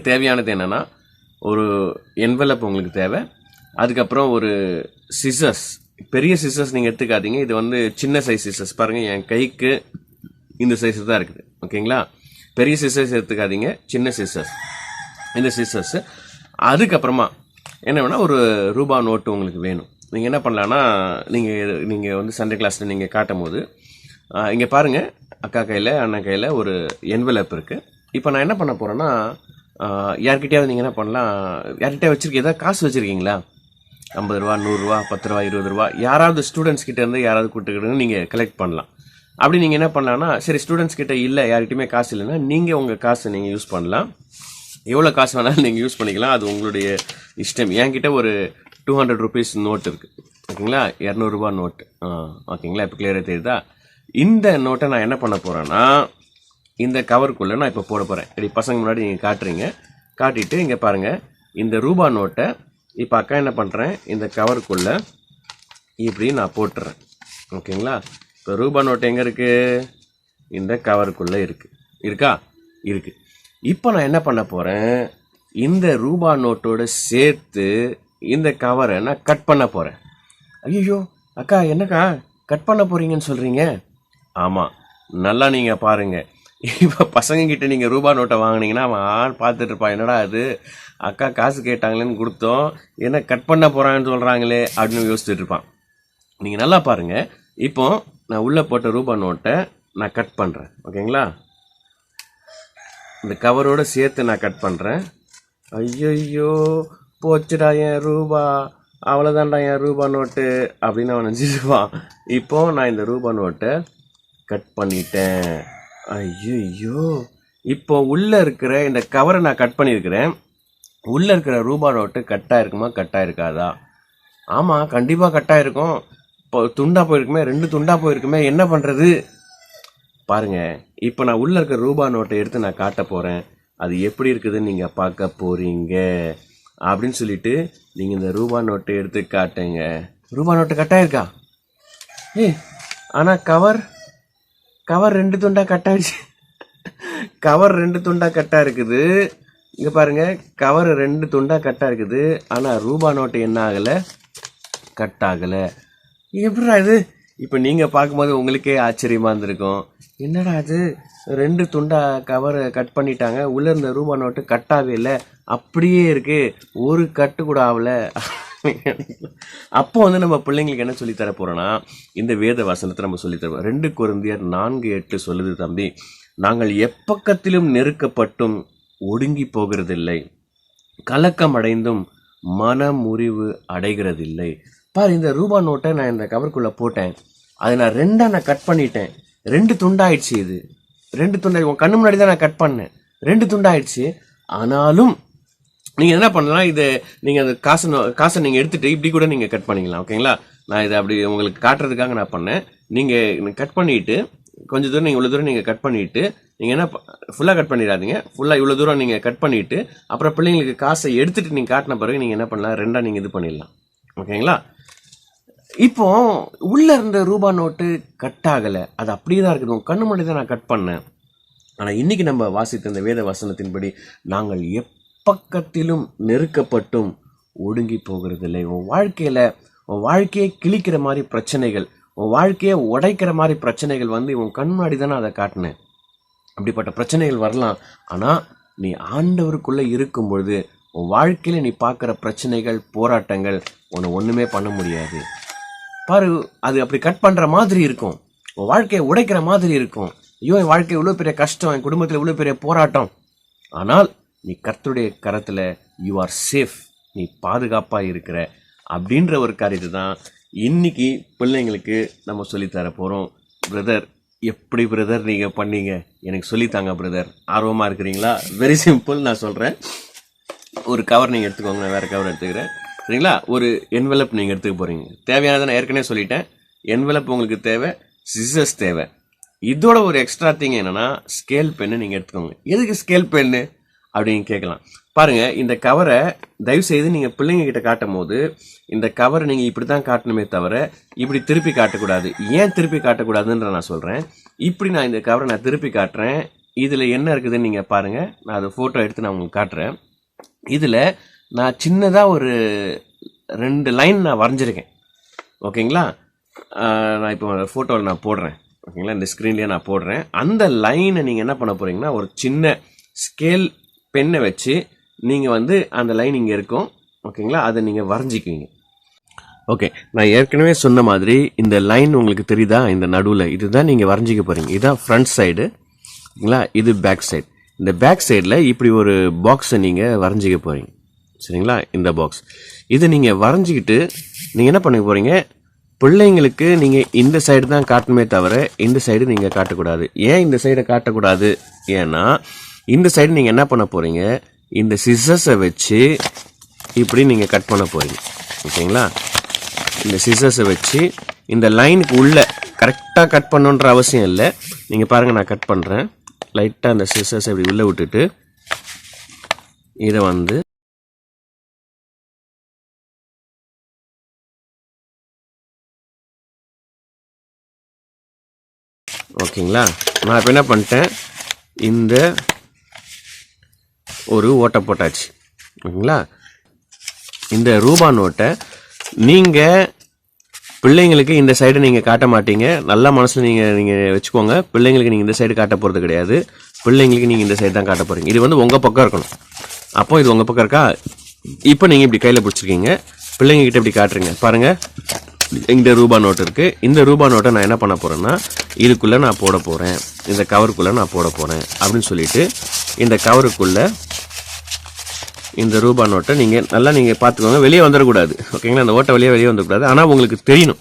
தேவையானது என்னென்னா ஒரு என்வெலப் உங்களுக்கு தேவை. அதுக்கப்புறம் ஒரு சிசர்ஸ், பெரிய சிசர்ஸ் நீங்கள் எடுத்துக்காதீங்க. இது வந்து சின்ன சைஸ் சிசர்ஸ். பாருங்கள், என் கைக்கு இந்த சைஸ் தான் இருக்குது. ஓகேங்களா? பெரிய சிசர்ஸ் எடுத்துக்காதீங்க, சின்ன சிசர்ஸ், இந்த சிசர்ஸ். அதுக்கப்புறமா என்ன வேணால் ஒரு ரூபா நோட்டு உங்களுக்கு வேணும். நீங்கள் என்ன பண்ணலான்னா, நீங்கள் வந்து சண்டே கிளாஸில் நீங்கள் காட்டும் போது இங்கே பாருங்கள், அக்கா கையில் அண்ணன் கையில் ஒரு என்வெலப் இருக்குது. இப்போ நான் என்ன பண்ண போகிறேன்னா, யார்கிட்டயாவது நீங்கள் என்ன பண்ணலாம், யார்கிட்டயா வச்சுருக்கீங்க, ஏதாவது காசு வச்சுருக்கீங்களா? 50 ரூபா, 100 ரூபா, 10 ரூபா, 20 ரூபா, யாராவது ஸ்டூடெண்ட்ஸ் கிட்ட இருந்து யாராவது கூட்டுக்கிட்டு நீங்கள் கலெக்ட் பண்ணலாம். அப்படி நீங்கள் என்ன பண்ணலான்னா, சரி ஸ்டூடெண்ட்ஸ் கிட்ட இல்லை, யார்கிட்டையுமே காசு இல்லைன்னா நீங்கள் உங்கள் காசை நீங்கள் யூஸ் பண்ணலாம். எவ்வளோ காசு வேணாலும் நீங்கள் யூஸ் பண்ணிக்கலாம், அது உங்களுடைய இஷ்டம். என்கிட்ட ஒரு 200 ருபீஸ் நோட் இருக்குது. ஓகேங்களா? 200 ரூபா நோட்டு. ஓகேங்களா? இப்போ கிளியராக தெரியுதா? இந்த நோட்டை நான் என்ன பண்ண போகிறேன்னா, இந்த கவருக்குள்ளே நான் இப்போ போட போகிறேன். இப்படி பசங்க முன்னாடி நீங்கள் காட்டுறீங்க, காட்டிட்டு இங்கே பாருங்கள், இந்த ரூபா நோட்டை இப்போ அக்கா என்ன பண்ணுறேன், இந்த கவருக்குள்ளே இப்படி நான் போட்டுறேன். ஓகேங்களா? இப்போ ரூபா நோட்டு எங்கே இருக்குது? இந்த கவருக்குள்ளே இருக்குது. இருக்கா? இருக்குது. இப்போ நான் என்ன பண்ண போகிறேன், இந்த ரூபா நோட்டோடு சேர்த்து இந்த கவரை நான் கட் பண்ண போகிறேன். ஐயோ அக்கா, என்னக்கா கட் பண்ண போகிறீங்கன்னு சொல்கிறீங்க? ஆமாம், நல்லா நீங்கள் பாருங்கள். இப்போ பசங்கக்கிட்ட நீங்கள் ரூபா நோட்டை வாங்கினீங்கன்னா அவன் ஆள் பார்த்துட்டு இருப்பான், என்னடா அது அக்கா காசு கேட்டாங்களேன்னு கொடுத்தோம், என்ன கட் பண்ண போகிறாங்கன்னு சொல்கிறாங்களே அப்படின்னு யோசிச்சுட்டு இருப்பான். நீங்கள் நல்லா பாருங்கள். இப்போ நான் உள்ளே போட்ட ரூபா நோட்டை நான் கட் பண்ணுறேன். ஓகேங்களா? இந்த கவரோடு சேர்த்து நான் கட் பண்ணுறேன். ஐயோ போச்சுடா என் ரூபா, அவ்வளோதான்டா என் ரூபா நோட்டு அப்படின்னு அவன் நினச்சிருப்பான். இப்போ நான் இந்த ரூபா நோட்டை கட் பண்ணிட்டேன். ஐயோ, இப்போ உள்ளே இருக்கிற இந்த கவரை நான் கட் பண்ணியிருக்கிறேன். உள்ளே இருக்கிற ரூபா நோட்டு கட்டாக இருக்குமா, கட்டாக இருக்காதா? ஆமாம், கண்டிப்பாக கட்டாக இருக்கும். இப்போ துண்டாக போயிருக்குமே, 2 துண்டாக போயிருக்குமே, என்ன பண்ணுறது? பாருங்கள், இப்போ நான் உள்ளே இருக்கிற ரூபா நோட்டை எடுத்து நான் காட்ட போகிறேன். அது எப்படி இருக்குதுன்னு நீங்கள் பார்க்க போகிறீங்க. அப்படின்னு சொல்லிட்டு நீங்கள் இந்த ரூபா நோட்டை எடுத்து காட்டுங்க. ரூபா நோட்டு கட்டாக இருக்கா? ஆனால் கவர் 2 துண்டாக கட்டாயிடுச்சு. கவர் 2 துண்டாக கட்டாக இருக்குது. இங்கே பாருங்கள், கவர் 2 துண்டாக கட்டாக இருக்குது. ஆனால் ரூபா நோட்டு என்ன ஆகலை, கட் ஆகலை. எப்படிடா இது? இப்போ நீங்கள் பார்க்கும்போது உங்களுக்கே ஆச்சரியமாக இருந்திருக்கும். என்னடா அது, 2 துண்டா கவரை கட் பண்ணிட்டாங்க, உள்ளே இருந்த ரூபா நோட்டு கட்டாகவே இல்லை, அப்படியே இருக்குது, ஒரு கட்டு கூட ஆகலை. அப்போ வந்து நம்ம பிள்ளைங்களுக்கு என்ன சொல்லித்தர போகிறோன்னா, இந்த வேத வசனத்தை நம்ம சொல்லித்தரோம். 2 கொரிந்தியர் 4:8 சொல்லுது, தம்பி, நாங்கள் எப்பக்கத்திலும் நெருக்கப்பட்டும் ஒடுங்கி போகிறதில்லை, கலக்கம் அடைந்தும் மனமுறிவு அடைகிறதில்லை. பாரு, இந்த ரூபா நோட்டை நான் இந்த கவருக்குள்ளே போட்டேன், அதை நான் 2 நான் கட் பண்ணிட்டேன், 2 துண்டாயிடுச்சு. இது 2 துண்டாயிடுச்சு. உன் கண்ணு முன்னாடி தான் நான் கட் பண்ணேன், 2 துண்டாயிடுச்சு. ஆனாலும் நீங்கள் என்ன பண்ணலாம், இதை நீங்கள் அந்த காசை நீங்கள் எடுத்துகிட்டு இப்படி கூட நீங்கள் கட் பண்ணிக்கலாம். ஓகேங்களா? நான் இதை அப்படி உங்களுக்கு காட்டுறதுக்காக நான் பண்ணேன். நீங்கள் கட் பண்ணிவிட்டு கொஞ்சம் தூரம், நீங்கள் இவ்வளோ தூரம் நீங்கள் கட் பண்ணிவிட்டு, நீங்கள் என்ன ஃபுல்லாக கட் பண்ணிடாதீங்க, ஃபுல்லாக இவ்வளோ தூரம் நீங்கள் கட் பண்ணிவிட்டு அப்புறம் பிள்ளைங்களுக்கு காசை எடுத்துகிட்டு நீங்கள் காட்டின பிறகு நீங்கள் என்ன பண்ணலாம், 2 நீங்கள் இது பண்ணிடலாம். ஓகேங்களா? இப்போ உள்ளே இருந்த ரூபா நோட்டு கட் ஆகலை, அது அப்படியே தான் இருக்குது, உங்கள் கண்ணு முன்னாடி தான் நான் கட் பண்ணேன். ஆனால் இன்றைக்கி நம்ம வாசித்த இந்த வேத வசனத்தின்படி நாங்கள் எப்பக்கத்திலும் நெருக்கப்பட்டும் ஒடுங்கி போகிறதில்லை. உன் வாழ்க்கையை கிழிக்கிற மாதிரி பிரச்சனைகள், உன் வாழ்க்கையை உடைக்கிற மாதிரி பிரச்சனைகள் வந்து உன் கண் முன்னாடி தானே அதை காட்டினேன். அப்படிப்பட்ட பிரச்சனைகள் வரலாம், ஆனால் நீ ஆண்டவருக்குள்ளே இருக்கும் பொழுது உன் வாழ்க்கையில் நீ பார்க்குற பிரச்சனைகள், போராட்டங்கள் உன்னை ஒன்றுமே பண்ண முடியாது. பாரு, அது அப்படி கட் பண்ணுற மாதிரி இருக்கும், உன் வாழ்க்கையை உடைக்கிற மாதிரி இருக்கும். ஐயோ, என் வாழ்க்கை இவ்வளோ பெரிய கஷ்டம், என் குடும்பத்தில் இவ்வளோ பெரிய போராட்டம். ஆனால் நீ கர்த்தருடைய கரத்தில் யூ ஆர் சேஃப், நீ பாதுகாப்பாக இருக்கிற அப்படின்ற ஒரு காரியத்தை தான் இன்னைக்கு பிள்ளைங்களுக்கு நம்ம சொல்லித்தர போகிறோம். பிரதர், எப்படி பிரதர் நீங்கள் பண்ணீங்க, எனக்கு சொல்லித்தாங்க பிரதர், ஆர்வமாக இருக்கிறீங்களா? வெரி சிம்பிள், நான் சொல்கிறேன். ஒரு கவர் நீங்கள் எடுத்துக்கோங்க, நான் வேறு கவர் எடுத்துக்கிறேன். சரிங்களா? ஒரு என்வெலப் நீங்கள் எடுத்துக்க போகிறீங்க. தேவையானதை நான் ஏற்கனவே சொல்லிட்டேன். என்வெலப் உங்களுக்கு தேவை, சிசர்ஸ் தேவை. இதோட ஒரு எக்ஸ்ட்ரா திங் என்னென்னா, ஸ்கேல் பென்னு நீங்கள் எடுத்துக்கோங்க. எதுக்கு ஸ்கேல் பென்னு அப்படின்னு கேட்கலாம். பாருங்கள், இந்த கவரை தயவுசெய்து நீங்கள் பிள்ளைங்க கிட்ட காட்டும் போது இந்த கவரை நீங்கள் இப்படி தான் காட்டணுமே தவிர இப்படி திருப்பி காட்டக்கூடாது. ஏன் திருப்பி காட்டக்கூடாதுன்ற நான் சொல்கிறேன். இப்படி நான் இந்த கவரை நான் திருப்பி காட்டுறேன், இதில் என்ன இருக்குதுன்னு நீங்கள் பாருங்கள். நான் அதை ஃபோட்டோ எடுத்து நான் உங்களுக்கு காட்டுறேன். இதில் நான் சின்னதாக ஒரு 2 லைன் நான் வரைஞ்சிருக்கேன். ஓகேங்களா? நான் இப்போ ஃபோட்டோவில் நான் போடுறேன். ஓகேங்களா? இந்த ஸ்க்ரீன்லேயே நான் போடுறேன். அந்த லைனை நீங்கள் என்ன பண்ண போகிறீங்கன்னா, ஒரு சின்ன ஸ்கேல் பென்னை வச்சு நீங்கள் வந்து அந்த லைன் இங்கே இருக்கும். ஓகேங்களா? அதை நீங்கள் வரைஞ்சிக்குவீங்க. ஓகே, நான் ஏற்கனவே சொன்ன மாதிரி இந்த லைன் உங்களுக்கு தெரியுதா? இந்த நடுவில் இதுதான் நீங்கள் வரைஞ்சிக்க போகிறீங்க. இதுதான் ஃப்ரண்ட் சைடு. ஓகேங்களா? இது பேக் சைடு. இந்த பேக் சைடில் இப்படி ஒரு பாக்ஸை நீங்கள் வரைஞ்சிக்க போகிறீங்க. சரிங்களா? இந்த பாக்ஸ் இதை நீங்கள் வரைஞ்சிக்கிட்டு நீங்கள் என்ன பண்ண போகிறீங்க, பிள்ளைங்களுக்கு நீங்கள் இந்த சைடு தான் காட்டணுமே தவிர இந்த சைடு நீங்கள் காட்டக்கூடாது. ஏன் இந்த சைடை காட்டக்கூடாது? ஏன்னா இந்த சைடு நீங்கள் என்ன பண்ண போகிறீங்க, இந்த சிசர்ஸை வச்சு இப்படி நீங்கள் கட் பண்ண போகிறீங்க. ஓகேங்களா? இந்த சிசர்ஸை வச்சு இந்த லைனுக்கு உள்ளே கரெக்டாக கட் பண்ணணுன்ற அவசியம் இல்லை. நீங்கள் பாருங்கள், நான் கட் பண்ணுறேன். லைட்டாக அந்த சிசர்ஸை இப்படி உள்ளே விட்டுட்டு இதை வந்து ஓகேங்களா? நான் இப்போ என்ன பண்ணிட்டேன், இந்த ஒரு ஓட்டை போட்டாச்சு. ஓகேங்களா? இந்த ரூபா நோட்டை நீங்கள் பிள்ளைங்களுக்கு இந்த சைடு நீங்கள் காட்ட மாட்டீங்க. நல்ல மனசில் நீங்கள் வச்சுக்கோங்க. பிள்ளைங்களுக்கு நீங்கள் இந்த சைடு காட்ட போகிறது கிடையாது. பிள்ளைங்களுக்கு நீங்கள் இந்த சைடு தான் காட்ட போகிறீங்க. இது வந்து உங்கள் பக்கம் இருக்கணும். அப்போ இது உங்கள் பக்கம் இருக்கா? இப்போ நீங்கள் இப்படி கையில் பிடிச்சிருக்கீங்க, பிள்ளைங்கக்கிட்ட இப்படி காட்டுறீங்க. பாருங்கள், இந்த ரூபா நோட்டு இருக்குது. இந்த ரூபா நோட்டை நான் என்ன பண்ண போகிறேன்னா, இதுக்குள்ளே நான் போட போகிறேன், இந்த கவருக்குள்ளே நான் போட போகிறேன் அப்படின்னு சொல்லிட்டு இந்த கவருக்குள்ளே இந்த ரூபா நோட்டை நீங்கள் நல்லா நீங்கள் பார்த்துக்கோங்க, வெளியே வந்துடக்கூடாது. ஓகேங்களா? அந்த ஓட்டை வெளியே வந்துடக்கூடாது. ஆனால் உங்களுக்கு தெரியணும்,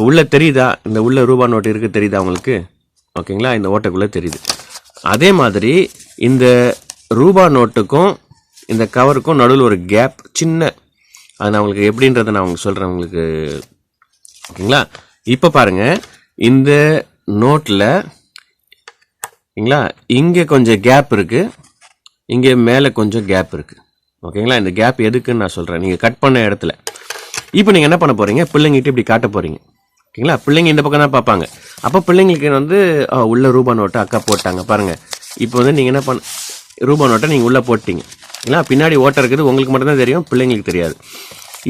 உள்ளே தெரியுதா, இந்த உள்ள ரூபா நோட்டு இருக்குது தெரியுதா உங்களுக்கு? ஓகேங்களா? இந்த ஓட்டைக்குள்ளே தெரியுது. அதே மாதிரி இந்த ரூபா நோட்டுக்கும் இந்த கவருக்கும் நடுவில் ஒரு கேப் சின்ன, அது நான் உங்களுக்கு எப்படின்றத நான் உங்களுக்கு சொல்கிறேன் உங்களுக்கு. ஓகேங்களா? இப்போ பாருங்கள், இந்த நோட்டில் ஓகேங்களா இங்கே கொஞ்சம் கேப் இருக்குது, இங்கே மேலே கொஞ்சம் கேப் இருக்குது. ஓகேங்களா? இந்த கேப் எதுக்குன்னு நான் சொல்கிறேன். நீங்கள் கட் பண்ண இடத்துல இப்போ நீங்கள் என்ன பண்ண போகிறீங்க, பிள்ளைங்கிட்ட இப்படி காட்ட போகிறீங்க. ஓகேங்களா? பிள்ளைங்க இந்த பக்கம் தான் பார்ப்பாங்க. அப்போ பிள்ளைங்களுக்கு வந்து உள்ள ரூபா நோட்டை அக்கா போட்டாங்க பாருங்கள். இப்போ வந்து நீங்கள் என்ன பண்ண, ரூபா நோட்டை நீங்கள் உள்ளே போட்டிங்க. ஓகேங்களா? பின்னாடி ஓட்டை இருக்குது, உங்களுக்கு மட்டும்தான் தெரியும், பிள்ளைங்களுக்கு தெரியாது.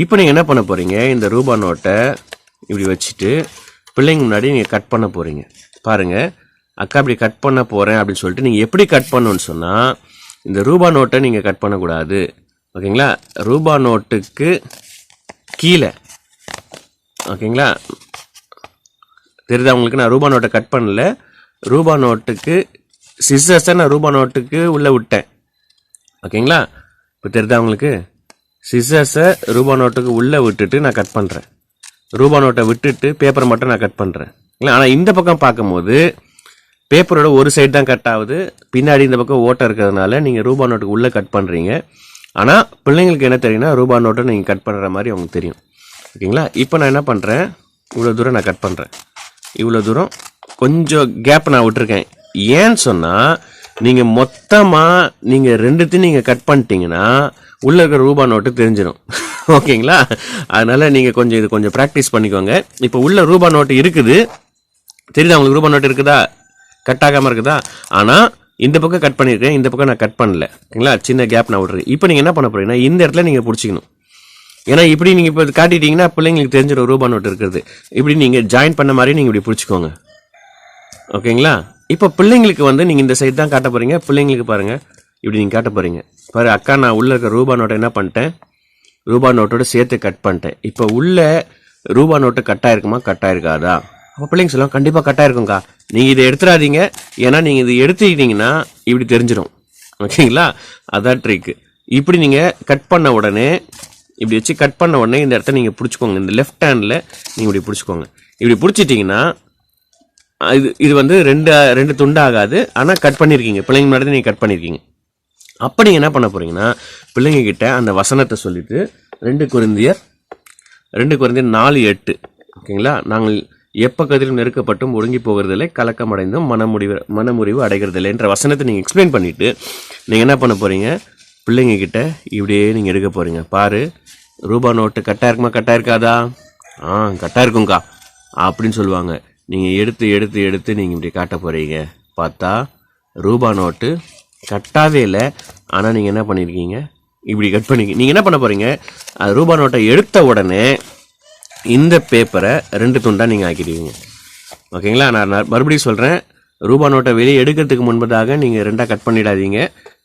இப்போ நீங்கள் என்ன பண்ண போகிறீங்க, இந்த ரூபா நோட்டை இப்படி வச்சுட்டு பிள்ளைங்க முன்னாடி நீங்கள் கட் பண்ண போகிறீங்க. பாருங்கள், அக்கா இப்படி கட் பண்ண போகிறேன் அப்படின்னு சொல்லிட்டு நீங்கள் எப்படி கட் பண்ணணும்னு சொன்னால், இந்த ரூபா நோட்டை நீங்கள் கட் பண்ணக்கூடாது. ஓகேங்களா? ரூபா நோட்டுக்கு கீழே, ஓகேங்களா தெரியுதா உங்களுக்கு? நான் ரூபா நோட்டை கட் பண்ணல, ரூபா நோட்டுக்கு சிசர்ஸை நான் ரூபா நோட்டுக்கு உள்ளே விட்டேன். ஓகேங்களா? இப்போ தெரியுதா உங்களுக்கு? சிசர்ஸை ரூபா நோட்டுக்கு உள்ளே விட்டுட்டு நான் கட் பண்ணுறேன். ரூபா நோட்டை விட்டுட்டு பேப்பரை மட்டும் நான் கட் பண்ணுறேன். இல்லை, ஆனால் இந்த பக்கம் பார்க்கும்போது பேப்பரோட ஒரு சைடு தான் கட் ஆகுது, பின்னாடி இந்த பக்கம் ஓட்டை இருக்கிறதுனால நீங்கள் ரூபா நோட்டுக்கு உள்ளே கட் பண்ணுறீங்க. ஆனால் பிள்ளைங்களுக்கு என்ன தெரியும்னா, ரூபா நோட்டை நீங்கள் கட் பண்ணுற மாதிரி அவங்களுக்கு தெரியும். ஓகேங்களா? இப்போ நான் என்ன பண்ணுறேன், இவ்வளோ தூரம் நான் கட் பண்ணுறேன். இவ்வளோ தூரம் கொஞ்சம் கேப் நான் விட்டுருக்கேன். ஏன்னு சொன்னால், நீங்கள் மொத்தமாக நீங்கள் ரெண்டுத்தையும் நீங்கள் கட் பண்ணிட்டீங்கன்னா உள்ளே இருக்கிற ரூபா நோட்டு தெரிஞ்சிடும். ஓகேங்களா? அதனால் நீங்கள் கொஞ்சம் இது கொஞ்சம் ப்ராக்டிஸ் பண்ணிக்கோங்க. இப்போ உள்ள ரூபா நோட்டு இருக்குது, தெரியுதா உங்களுக்கு? ரூபா நோட்டு இருக்குதா, கட் ஆகாமல் இருக்குதா? ஆனால் இந்த பக்கம் கட் பண்ணியிருக்கேன், இந்த பக்கம் நான் கட் பண்ணல. ஓகேங்களா? சின்ன கேப் நான் விட்றேன். இப்போ நீங்கள் என்ன பண்ண போறீங்கன்னா, இந்த இடத்துல நீங்கள் பிடிச்சிக்கணும். ஏன்னா இப்படி நீங்கள் இப்போ காட்டிட்டீங்கன்னா பிள்ளைங்களுக்கு தெரிஞ்சிடும் ரூபா நோட்டு இருக்கிறது. இப்படி நீங்கள் ஜாயின் பண்ண மாதிரி நீங்கள் இப்படி பிடிச்சிக்கோங்க. ஓகேங்களா? இப்போ பிள்ளைங்களுக்கு வந்து நீங்கள் இந்த சைடு தான் காட்ட போகிறீங்க. பிள்ளைங்களுக்கு பாருங்கள், இப்படி நீங்கள் காட்ட போகிறீங்க. பாரு அக்கா, நான் உள்ளே இருக்க ரூபா நோட்டை என்ன பண்ணிட்டேன், ரூபா நோட்டோட சேர்த்து கட் பண்ணிட்டேன். இப்போ உள்ள ரூபா நோட்டு கட்டாயிருக்குமா, கட்டாயிருக்காதா? அப்போ பிள்ளைங்க சொல்லுவாங்க, கண்டிப்பாக கட்டாயிருக்கும்க்கா, நீங்கள் இதை எடுத்துடாதீங்க, ஏன்னா நீங்கள் இது எடுத்துக்கிட்டீங்கன்னா இப்படி தெரிஞ்சிடும். ஓகேங்களா? அதான் ட்ரிக்கு. இப்படி நீங்கள் கட் பண்ண உடனே, இப்படி வச்சு கட் பண்ண உடனே இந்த இடத்த நீங்கள் பிடிச்சிக்கோங்க. இந்த லெஃப்ட் ஹேண்டில் நீங்கள் இப்படி பிடிச்சிக்கோங்க. இப்படி பிடிச்சிட்டிங்கன்னா இது வந்து ரெண்டு துண்டாகாது. ஆனால் கட் பண்ணியிருக்கீங்க, பிள்ளைங்க முன்னாடி நீங்கள் கட் பண்ணியிருக்கீங்க. அப்போ நீங்கள் என்ன பண்ண போகிறீங்கன்னா, பிள்ளைங்க கிட்ட அந்த வசனத்தை சொல்லிட்டு 2 கொரிந்தியர் 4:8 ஓகேங்களா, நாங்கள் எப்பக்கத்திலும் நெருக்கப்பட்டும் ஒடுங்கி போகிறதில்லை, கலக்கம் அடைந்தும் மனமுறிவு அடைகிறதில்லை என்ற வசனத்தை நீங்கள் எக்ஸ்பிளைன் பண்ணிவிட்டு நீங்கள் என்ன பண்ண போகிறீங்க, பிள்ளைங்க கிட்ட இப்படியே நீங்கள் எடுக்க போகிறீங்க. பாரு, ரூபா நோட்டு கட்டாக இருக்குமா, கட்டாக இருக்காதா? கட்டாக இருக்குங்க்கா அப்படின்னு சொல்லுவாங்க. நீங்கள் எடுத்து எடுத்து எடுத்து நீங்கள் இப்படி காட்ட போகிறீங்க. பார்த்தா ரூபா நோட்டு கட்டாவே இல்லை. ஆனால் நீங்கள் என்ன பண்ணியிருக்கீங்க, இப்படி கட் பண்ணிக்க. நீங்கள் என்ன பண்ண போகிறீங்க, அது ரூபா நோட்டை எடுத்த உடனே இந்த பேப்பரை 2 துண்டாக நீங்கள் ஆக்கிடுவீங்க. ஓகேங்களா? நான் மறுபடியும் சொல்கிறேன், ரூபா நோட்டை வெளியே எடுக்கிறதுக்கு முன்பதாக நீங்கள் 2ஆக கட் பண்ணிடாதீங்க.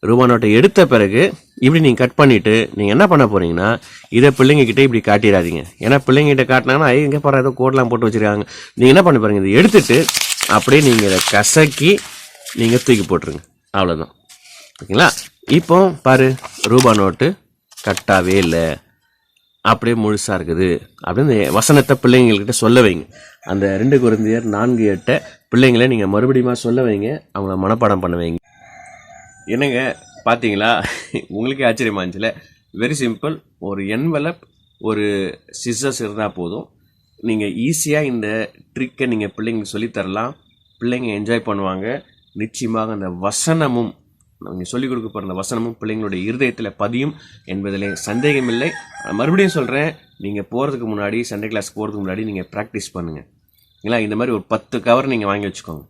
ரூபா நோட்டை எடுத்த பிறகு இப்படி நீங்கள் கட் பண்ணிவிட்டு நீங்கள் என்ன பண்ண போகிறீங்கன்னா, இதை பிள்ளைங்கக்கிட்ட இப்படி காட்டிடாதீங்க. ஏன்னா பிள்ளைங்கிட்ட காட்டினாங்கன்னா இங்கே பாரு ஏதோ கோடெலாம் போட்டு வச்சுருக்காங்க. நீங்கள் என்ன பண்ண போகிறீங்க, இதை எடுத்துட்டு அப்படியே நீங்கள் இதை கசக்கி நீங்கள் தூக்கி போட்டுருங்க. அவ்வளோதான். ஓகேங்களா? இப்போ பாரு, ரூபா நோட்டு கட்டாவே இல்லை, அப்படியே முழுசாக இருக்குது அப்படின்னு வசனத்தை பிள்ளைங்கள்கிட்ட சொல்ல வைங்க. அந்த 2 கொரிந்தியர் 4:8 பிள்ளைங்களை நீங்கள் மறுபடியும் சொல்ல வைங்க, அவங்கள மனப்பாடம் பண்ண வைங்க. என்னங்க பார்த்தீங்களா, உங்களுக்கே ஆச்சரியமா இருந்துச்சுல. Very simple. ஒரு என்வலப், ஒரு சிசர்ஸ் இருந்தால் போதும், நீங்கள் ஈஸியாக இந்த ட்ரிக்கை நீங்கள் பிள்ளைங்களுக்கு சொல்லித்தரலாம். பிள்ளைங்க என்ஜாய் பண்ணுவாங்க. நிச்சயமாக அந்த வசனமும் நீங்கள் சொல்லிக் கொடுக்க போகிற அந்த வசனமும் பிள்ளைங்களுடைய இருதயத்தில் பதியும் என்பதில் சந்தேகமில்லை. மறுபடியும் சொல்கிறேன், நீங்கள் போகிறதுக்கு முன்னாடி, சண்டே கிளாஸ்க்கு போகிறதுக்கு முன்னாடி நீங்கள் ப்ராக்டிஸ் பண்ணுங்கள். இல்லைங்களா? இந்த மாதிரி ஒரு 10 கவர் நீங்கள் வாங்கி வச்சுக்கோங்க.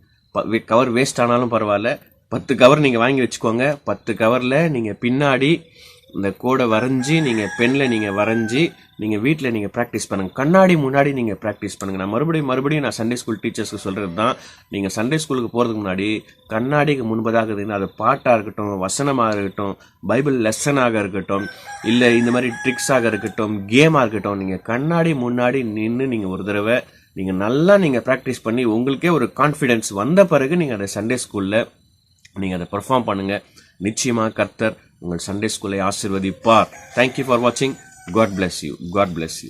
கவர் வேஸ்ட் ஆனாலும் பரவாயில்ல, 10 கவர் நீங்கள் வாங்கி வச்சுக்கோங்க. 10 கவரில் நீங்கள் பின்னாடி இந்த கோடை வரைஞ்சி, நீங்கள் பெண்ணில் நீங்கள் வரைஞ்சி, நீங்கள் வீட்டில் நீங்கள் ப்ராக்டிஸ் பண்ணுங்கள். கண்ணாடி முன்னாடி நீங்கள் ப்ராக்டிஸ் பண்ணுங்கள். நான் மறுபடியும் நான் சண்டே ஸ்கூல் டீச்சர்ஸ்க்கு சொல்கிறது தான், நீங்கள் சண்டே ஸ்கூலுக்கு போகிறதுக்கு முன்னாடி கண்ணாடிக்கு முன்பதாக இருக்குதுன்னா, அது பாட்டாக இருக்கட்டும், வசனமாக இருக்கட்டும், பைபிள் லெசனாக இருக்கட்டும், இல்லை இந்த மாதிரி ட்ரிக்ஸாக இருக்கட்டும், கேமாக இருக்கட்டும், நீங்கள் கண்ணாடி முன்னாடி நின்று நீங்கள் ஒரு தடவை நீங்கள் நல்லா நீங்கள் ப்ராக்டிஸ் பண்ணி உங்களுக்கே ஒரு கான்ஃபிடென்ஸ் வந்த பிறகு நீங்கள் அதை சண்டே ஸ்கூலில் நீங்கள் அதை பெர்ஃபார்ம் பண்ணுங்கள். நிச்சயமாக கர்த்தர் உங்கள் சண்டே ஸ்கூலை ஆசீர்வதிப்பார். தேங்க்யூ ஃபார் வாட்சிங். God bless you. God bless you.